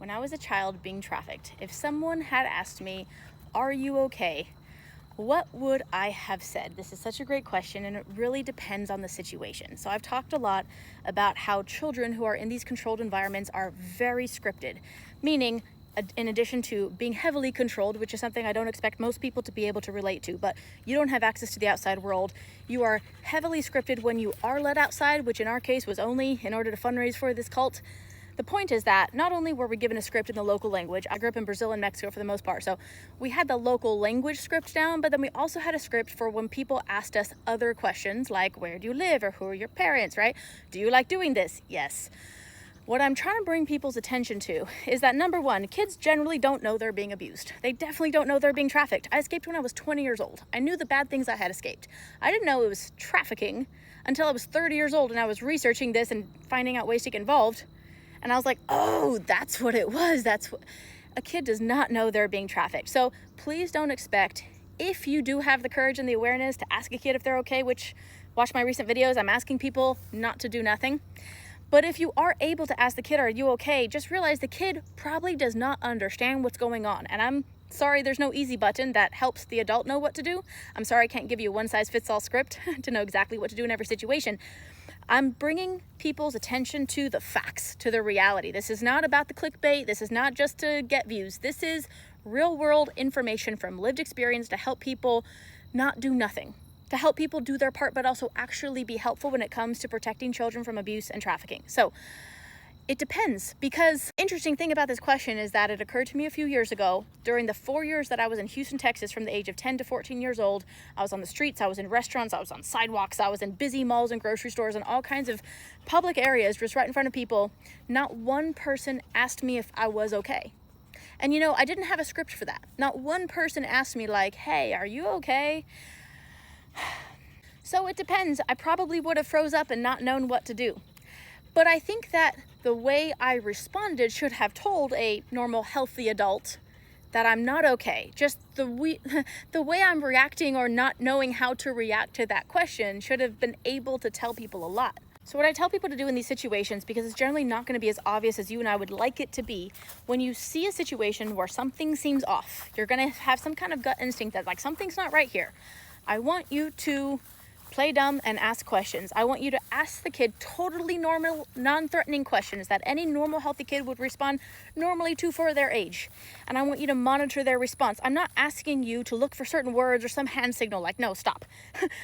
when I was a child being trafficked, if someone had asked me, "Are you okay?" what would I have said? This is such a great question, and it really depends on the situation. So I've talked a lot about how children who are in these controlled environments are very scripted, meaning in addition to being heavily controlled, which is something I don't expect most people to be able to relate to, but you don't have access to the outside world. You are heavily scripted when you are let outside, which in our case was only in order to fundraise for this cult. The point is that not only were we given a script in the local language, I grew up in Brazil and Mexico for the most part, so we had the local language script down, but then we also had a script for when people asked us other questions like, where do you live, or who are your parents, right? Do you like doing this? Yes. What I'm trying to bring people's attention to is that, number one, kids generally don't know they're being abused. They definitely don't know they're being trafficked. I escaped when I was 20 years old. I knew the bad things I had escaped. I didn't know it was trafficking until I was 30 years old and I was researching this and finding out ways to get involved. And I was like, oh, that's what it was. A kid does not know they're being trafficked. So please don't expect, if you do have the courage and the awareness to ask a kid if they're okay, which, watch my recent videos, I'm asking people not to do nothing. But if you are able to ask the kid, are you okay? Just realize the kid probably does not understand what's going on. And I'm sorry there's no easy button that helps the adult know what to do. I'm sorry I can't give you a one-size-fits-all script to know exactly what to do in every situation. I'm bringing people's attention to the facts, to the reality. This is not about the clickbait. This is not just to get views. This is real-world information from lived experience to help people not do nothing, to help people do their part, but also actually be helpful when it comes to protecting children from abuse and trafficking. So it depends, because interesting thing about this question is that it occurred to me a few years ago. During the 4 years that I was in Houston, Texas, from the age of 10 to 14 years old, I was on the streets, I was in restaurants, I was on sidewalks, I was in busy malls and grocery stores and all kinds of public areas just right in front of people. Not one person asked me if I was okay. And you know, I didn't have a script for that. Not one person asked me like, hey, are you okay? So it depends. I probably would have froze up and not known what to do. But I think that the way I responded should have told a normal, healthy adult that I'm not okay. Just the way I'm reacting or not knowing how to react to that question should have been able to tell people a lot. So what I tell people to do in these situations, because it's generally not going to be as obvious as you and I would like it to be, when you see a situation where something seems off, you're going to have some kind of gut instinct that like something's not right here. I want you to play dumb and ask questions. I want you to ask the kid totally normal, non-threatening questions that any normal, healthy kid would respond normally to for their age. And I want you to monitor their response. I'm not asking you to look for certain words or some hand signal like, no, stop.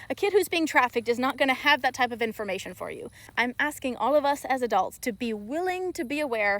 A kid who's being trafficked is not going to have that type of information for you. I'm asking all of us as adults to be willing to be aware